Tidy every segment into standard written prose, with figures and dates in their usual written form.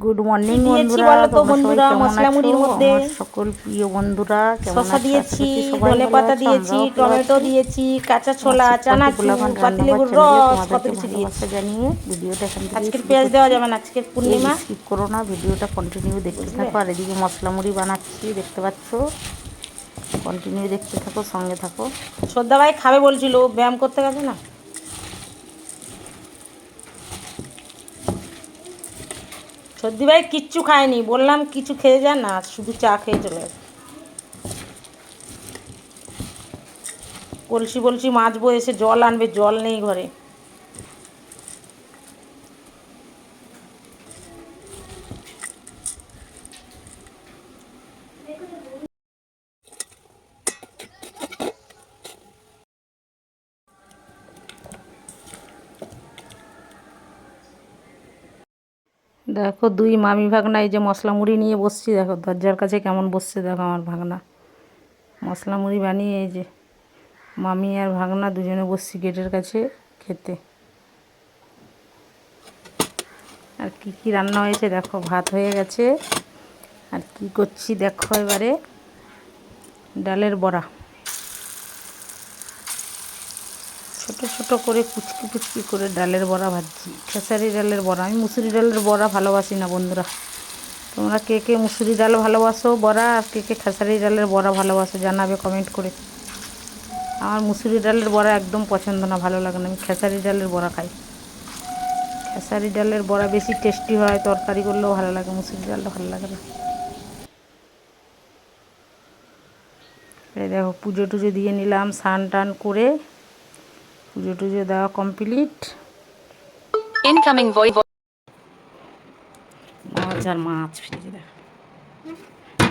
Good morning দিয়েছি বন্ধুরা, বলো তো তোমরা সবাই বন্ধুরা, কেমন মশলা আছো? মুড়ির মধ্যে আমার সকল প্রিয় বন্ধুরা কেমন শসা আছো? আশা দিয়েছি, করছি সবাই ভালো ধনেপাতা আছো, দিয়েছি, আমরাও ভালো টমেটো আছি। দিয়েছি, কাঁচা আমার ছোলা, সুপাটি চানাচুর, পোলাপান রান্নাঘর পাতিলেবুর চ্যানেলে রস, কত তোমাদেরকে কিছু দিয়েছি। ভালোবাসা জানিয়ে ভিডিওটা এখান থেকে আজকের শুরু পেঁয়াজ দেওয়া করছি। যাবে না, আজকের প্লিজ পূর্ণিমা, স্কিপ করো না, ভিডিওটা কন্টিনিউ দেখতে বুঝলে। থাকো। আর এদিকে মশলা মুড়ি বানাচ্ছি, দেখতে পাচ্ছ। কন্টিনিউ দেখতে থাকো, সঙ্গে থাকো। শ্রদ্ধা ভাই খাবে বলছিল, ও ব্যায়াম করতে গেছে না। সর্দি ভাই কিচ্ছু খায়নি, বললাম কিছু খেয়ে যা, না শুধু চা খেয়ে চলে গেছে। কলসি বলছি মাজবো, এসে জল আনবে, জল নেই ঘরে। দেখো দুই মামি ভাগনা এই যে মশলা মুড়ি নিয়ে বসছি, দেখো দরজার কাছে কেমন বসছে, দেখো আমার ভাগনা মশলা মুড়ি বানিয়ে। এই যে মামি আর ভাগনা দুজনে বসছি গেটের কাছে খেতে। আর কি কি রান্না হয়েছে দেখো, ভাত হয়ে গেছে। আর কি করছি দেখো এবারে, ডালের বড়া ছোট ছোট করে কুচকি কুচকি করে ডালের বড়া ভাজছি। খেসারি ডালের বড়া, আমি মুসুরি ডালের বড়া ভালোবাসি না বন্ধুরা। তোমরা কে কে মুসুরি ডাল ভালোবাসো বড়া, আর কে কে খেসারি ডালের বড়া ভালোবাসো জানাবে কমেন্ট করে। আমার মুসুরি ডালের বড়া একদম পছন্দ না, ভালো লাগে না। আমি খেসারি ডালের বড়া খাই। খেসারি ডালের বড়া বেশি টেস্টি হয়, তরকারি করলেও ভালো লাগে, মুসুরি ডালটা ভালো লাগে না। এই দেখো পুজো টুজো দিয়ে নিলাম, স্নান টান করে পুজো টুজো দেওয়া কমপ্লিট। Incoming voice. মাছ আর মাছ ফ্রিজে দেখো।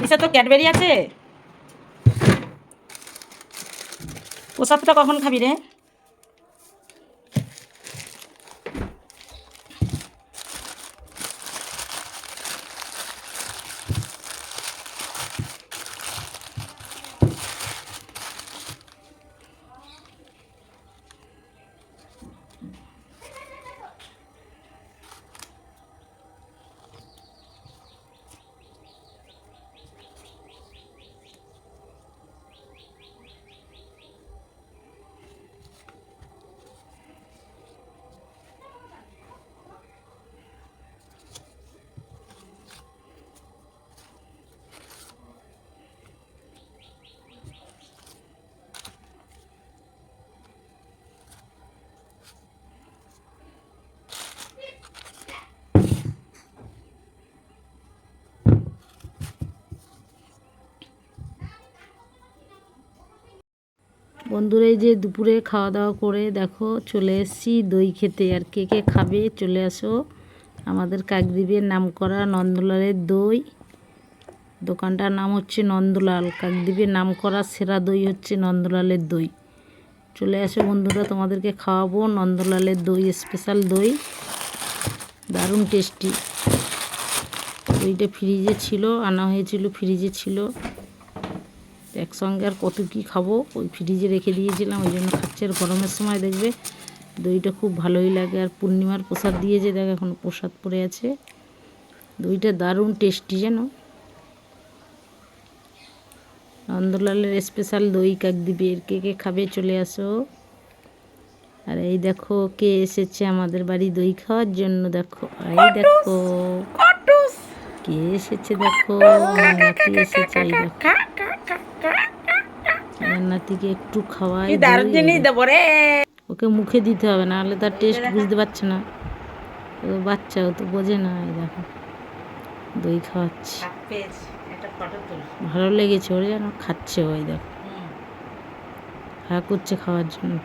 দিশা তো ক্যাডবেরি আছে, প্রসাদটা কখন খাবি রে? বন্ধুরা এই যে দুপুরে খাওয়া দাওয়া করে দেখো চলে এসেছি দই খেতে। আর কে কে খাবে চলে আসো। আমাদের কাকদ্বীপের নাম করা নন্দলালের দই, দোকানটার নাম হচ্ছে নন্দলাল। কাকদ্বীপের নাম করা সেরা দই হচ্ছে নন্দলালের দই। চলে আসো বন্ধুরা, তোমাদেরকে খাওয়াবো নন্দলালের দই, স্পেশাল দই, দারুণ টেস্টি। দইটা ফ্রিজে ছিল, আনা হয়েছিল, ফ্রিজে ছিল। একসঙ্গে আর কত কী খাবো, ওই ফ্রিজে রেখে দিয়েছিলাম, ওই জন্য খাচ্ছে। আর গরমের সময় দেখবে দইটা খুব ভালোই লাগে। আর পূর্ণিমার প্রসাদ দিয়েছে, দেখ এখন প্রসাদ পড়ে আছে। দইটা দারুণ টেস্টি যেন। নন্দলালের স্পেশাল দই কাকদ্বীপের, কে কে খাবে চলে আসো। আর এই দেখো কে এসেছে আমাদের বাড়ি দই খাওয়ার জন্য, দেখো এই দেখো কে এসেছে, দেখো আমার নাতি এসেছে। এই দেখো আমার নাতিকে একটু খাওয়াই ওকে মুখে দিতে হবে, না হলে তার টেস্ট বুঝতে পারছে না। ও বাচ্চা, ও তো বোঝে না। এই দেখো দই খাওয়াচ্ছে, ভালো লেগেছে ওর যেন, খাচ্ছে। ওই দেখো হ্যাঁ করছে খাওয়ার জন্য।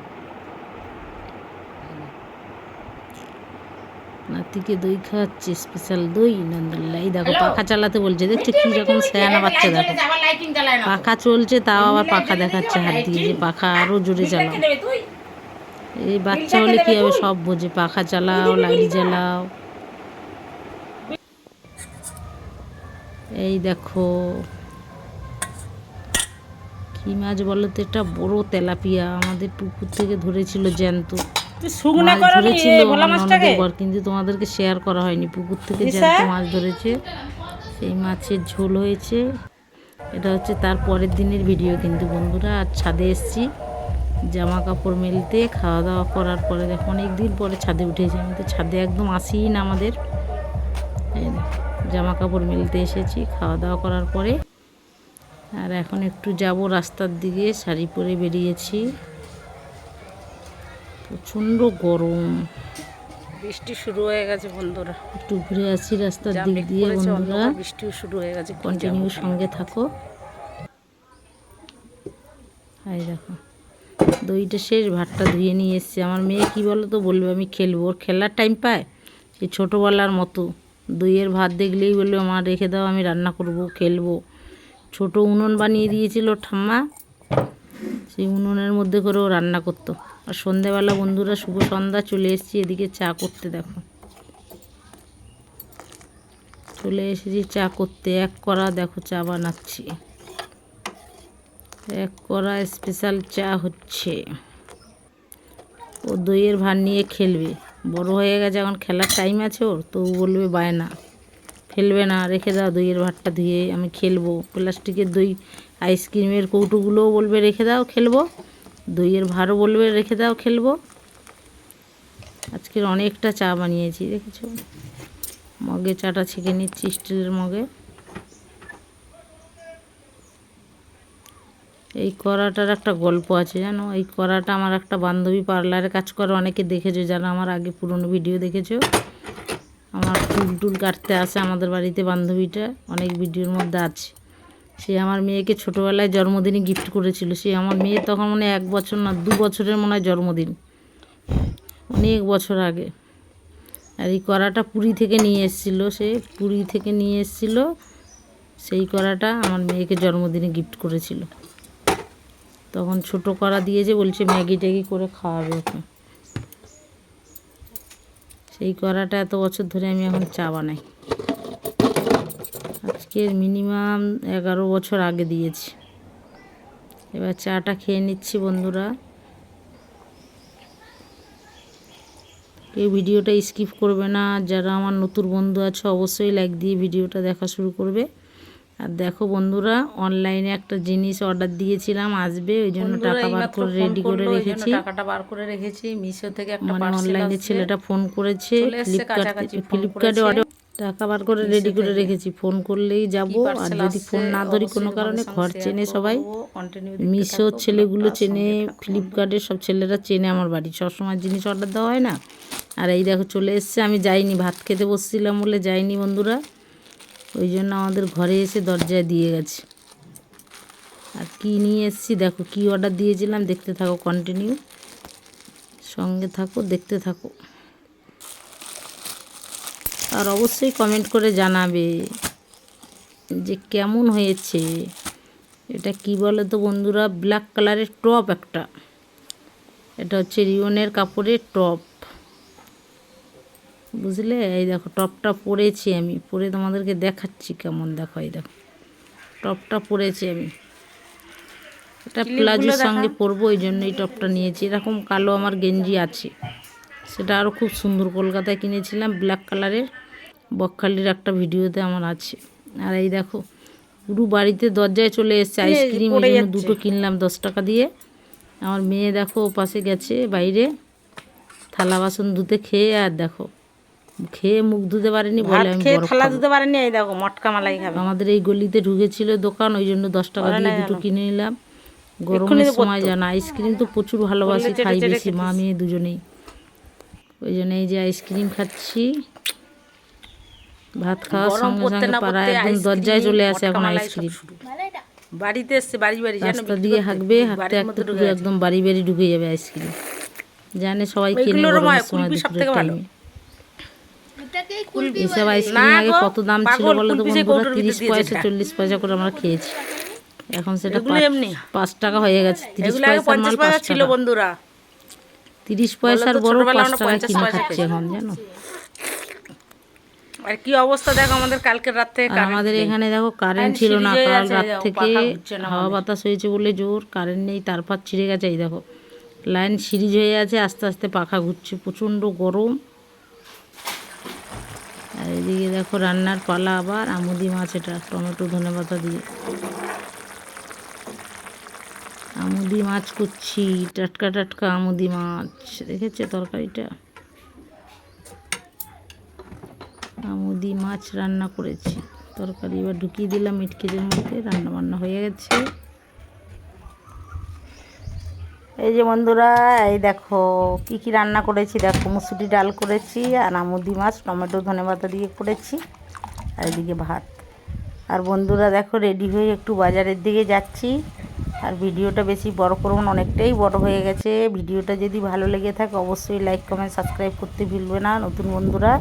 নাতিকে দই খাওয়াচ্ছে, স্পেশাল দই নন্দলাল। এই দেখো পাখা চালাতে বলছে, দেখছে কি রকম সেয়ানা বাচ্চা। দেখো পাখা চলছে, তাও আবার পাখা দেখাচ্ছে হাত দিয়ে, যে পাখা আরো জোরে চালাও। এই বাচ্চা হলে কি হবে, সব বোঝে, পাখা চালাও, লাইট জ্বালাও। এই দেখো কি মাছ বলো তো, এটা বড় তেলাপিয়া, আমাদের পুকুর থেকে ধরেছিল জ্যান্ত। তুই শুকনা মাছ করনি ধরেছিল এই ভোলা আমার মাছটাকে ননদের বর, কিন্তু তোমাদেরকে শেয়ার করা হয়নি। পুকুর থেকে দিশা? জ্যান্ত মাছ ধরেছে, সেই মাছের ঝোল হয়েছে। এটা হচ্ছে তার পরের দিনের ভিডিও কিন্তু বন্ধুরা। আর ছাদে এসেছি জামা কাপড় মেলতে, খাওয়া দাওয়া করার পরে দেখো অনেক দিন পরে ছাদে উঠেছি। আমি তো ছাদে একদম আসিই না আমাদের। এই দেখো, জামা কাপড় মেলতে এসেছি খাওয়া দাওয়া করার পরে। আর এখন একটু যাব রাস্তার দিকে, শাড়ি পরে বেরিয়েছি। প্রচণ্ড গরম, বৃষ্টি শুরু হয়ে গেছে বন্ধুরা। একটু ঘুরে আসি রাস্তার যা দিক মেঘ দিয়ে করেছে, বন্ধুরা। অন্ধকার, বৃষ্টিও শুরু হয়ে গেছে। কি কন্টিনিউ যাবো? সঙ্গে থাকো। এই দেখো দইটা শেষ, ভাতটা ধুয়ে নিয়ে এসছি। আমার মেয়ে কি বলো তো বলবে আমি খেলবো, ওর খেলার টাইম পায় এই ছোটোবেলার মতো। দইয়ের ভাত দেখলেই বলবে মা রেখে দাও, আমি রান্না করব, খেলবো। ছোট উনুন বানিয়ে দিয়েছিল ঠাম্মা, সেই উনুনের মধ্যে করে ও রান্না করতো। আর সন্ধেবেলা বন্ধুরা শুভ সন্ধ্যা, চলে এসেছি এদিকে চা করতে। দেখো চলে এসেছি চা করতে, এক কড়া দেখো চা বানাচ্ছি, এক কড়া স্পেশাল চা হচ্ছে। ও দইয়ের ভাত নিয়ে খেলবে, বড় হয়ে গেছে এখন, খেলার টাইম আছে ওর, তো ও বলবে বায়না, ফেলবে না, রেখে দাও দইয়ের ভাতটা ধুয়ে, আমি খেলবো। প্লাস্টিকের দই আইসক্রিমের কৌটোগুলোও বলবে রেখে দাও খেলবো, দইয়ের ভাতও বলবে রেখে দাও খেলবো। আজকের অনেকটা চা বানিয়েছি দেখেছো। মগে চাটা ছেঁকে নিচ্ছি, স্টিলের মগে। এই কড়াটার একটা গল্প আছে জানো। এই কড়াটা আমার একটা বান্ধবী পার্লারে কাজ করে, অনেকে দেখেছো যারা আমার আগে পুরনো ভিডিও দেখেছো। আমার চুল টুল কাটতে আসে আমাদের বাড়িতে বান্ধবীটা, অনেক ভিডিওর মধ্যে আছে। সে আমার মেয়েকে ছোটোবেলায় জন্মদিনে গিফট করেছিল। সে আমার মেয়ে তখন মনে হয় 1 বছর না 2 বছরের মনে হয় জন্মদিন, অনেক বছর আগে। আর এই কড়াটা পুরী থেকে নিয়ে এসেছিলো, সে পুরী থেকে নিয়ে এসেছিলো। সেই কড়াটা আমার মেয়েকে জন্মদিনে গিফট করেছিল। তখন ছোট কড়া দিয়েছে, বলছে ম্যাগি ট্যাগি করে খাওয়াবে ওকে। সেই কড়াটা এত বছর ধরে আমি এখন চা বানাই। আজকের মিনিমাম 11 বছর আগে দিয়েছি। এবার চাটা খেয়ে নিচ্ছি বন্ধুরা। কেউ ভিডিওটা স্কিপ করবে না, যারা আমার নতুন বন্ধু আছে অবশ্যই লাইক দিয়ে ভিডিওটা দেখা শুরু করবে। আর দেখো বন্ধুরা, অনলাইনে একটা জিনিস অর্ডার দিয়েছিলাম, আসবে, ওই জন্য টাকা বার করে রেডি করে রেখেছি। টাকাটা বার করে রেখেছি। মিশো থেকে একটা মানে পার্সেল অনলাইনে আসবে, ছেলেটা ফোন করেছে, চলে এসেছে কাছাকাছি, ফোন ফ্লিপকার্টে করেছে। অর্ডার, টাকা বার করে মিশো রেডি করে থেকে। রেখেছি, ফোন করলেই যাব। কি আর পার্সেল যদি আসছে ফোন না ধরি কোনো অবশ্যই কারণে, তোমাদের ঘর সঙ্গে চেনে শেয়ার সবাই, করবো। কন্টিনিউ দেখতে মিশোর থাকো, ছেলেগুলো ব্লগটার চেনে, সঙ্গে থাকো। ফ্লিপকার্টের সব ছেলেরা চেনে আমার বাড়ি, সবসময় জিনিস অর্ডার দেওয়া হয় না। আর এই দেখো চলে এসছে, আমি যাইনি, ভাত খেতে বসছিলাম বলে যাইনি বন্ধুরা, ওই জন্য আমাদের ঘরে এসে দরজায় দিয়ে গেছে। আর কি নিয়ে এসেছি দেখো, কি অর্ডার দিয়েছিলাম, দেখতে থাকো, কন্টিনিউ সঙ্গে থাকো, দেখতে থাকো। আর অবশ্যই কমেন্ট করে জানাবে যে কেমন হয়েছে। এটা কি বলে তো বন্ধুরা, ব্ল্যাক কালারের টপ একটা, এটা হচ্ছে রিওনের কাপড়ের টপ, বুঝলে। এই দেখো টপটা পরেছি আমি, পরে তোমাদেরকে দেখাচ্ছি কেমন, দেখো এই দেখো টপটা পরেছি আমি। এটা প্লাজোর সঙ্গে পরবো, ওই জন্য এই টপটা নিয়েছি। এরকম কালো আমার গেঞ্জি আছে, সেটা আরও খুব সুন্দর, কলকাতায় কিনেছিলাম, ব্ল্যাক কালারের, বকখালির একটা ভিডিওতে আমার আছে। আর এই দেখো পুরো বাড়িতে দরজায় চলে এসছে আইসক্রিম, ওই জন্য 2টো কিনলাম 10 টাকা দিয়ে। আমার মেয়ে দেখো ও পাশে গেছে বাইরে থালা বাসন ধুতে, খেয়ে, আর দেখো খেয়ে মুখ ধুতে পারেনি বলে আমি বরফ থালা খাবো। ধুতে পারেনি, এই দেখো মটকা মালাই খাবে। আমাদের এই গলিতে ঢুকেছিল দোকান, ওই জন্য 10 টাকা দিয়ে 2টো কিনে নিলাম। গরমের সময় জানা আইসক্রিম তো প্রচুর ভালোবাসি, খাই বেশি, মা মেয়ে দুজনেই। ওই জন্য এই যে আইসক্রিম খাচ্ছি, ভাত খাওয়ার সঙ্গে সঙ্গে পাড়া একদম দরজায় চলে আসে এখন আইসক্রিম। বাড়িতে এসছে, বাড়ি বাড়ি রাস্তা দিয়ে হাঁকবে, হাঁটতে হাঁটতে পুরো একদম বাড়ি বাড়ি ঢুকে যাবে আইসক্রিম। জানে সবাই কিনে গরমের সময় দুপুরের টাইমে। এসব আইসক্রিম আগে কত দাম ছিল বলো তো বন্ধুরা, 30 পয়সা 40 পয়সা করে আমরা খেয়েছি। এখন সেটা 5 টাকা হয়ে গেছে। 30 পয়সার মাল 5 ছিল টাকা, বন্ধুরা। 30 পয়সার বড় 5 টাকা কিনে খাচ্ছে এখন, জানো। আর কি অবস্থা দেখো আমাদের কালকের রাত থেকে। আর আমাদের এখানে দেখো কারেন্ট ছিল না, কাল রাত থেকে হাওয়া বাতাস হয়েছে বলে জোর, কারেন্ট নেই, তারপর ছিঁড়ে গেছে। এই দেখো লাইন সিরিজ হয়ে আছে, আস্তে আস্তে পাখা ঘুরছে, প্রচণ্ড গরম। আর এদিকে দেখো রান্নার পালা আবার আমুদি মাছ, এটা টমেটো ধনেপাতা দিয়ে আমুদি মাছ করছি, টাটকা টাটকা আমুদি মাছ। দেখেছে তরকারিটা, আমুদি মাছ রান্না করেছি। তরকারি এবার ঢুকিয়ে দিলাম মিটকেজের মধ্যে, রান্না বান্না হয়ে গেছে। এই যে বন্ধুরা, এই দেখো কি কি রান্না করেছি। দেখো মুসুরি ডাল করেছি, আর আমুদি মাছ টমেটো ধনেপাতা দিয়ে করেছি, আর এদিকে ভাত। আর বন্ধুরা দেখো রেডি হয়ে একটু বাজারের দিকে যাচ্ছি। আর ভিডিওটা বেশি বড় করব না, অনেকটাই বড় হয়ে গেছে। ভিডিওটা যদি ভালো লেগে থাকে অবশ্যই লাইক কমেন্ট সাবস্ক্রাইব করতে ভুলবে না নতুন বন্ধুরা।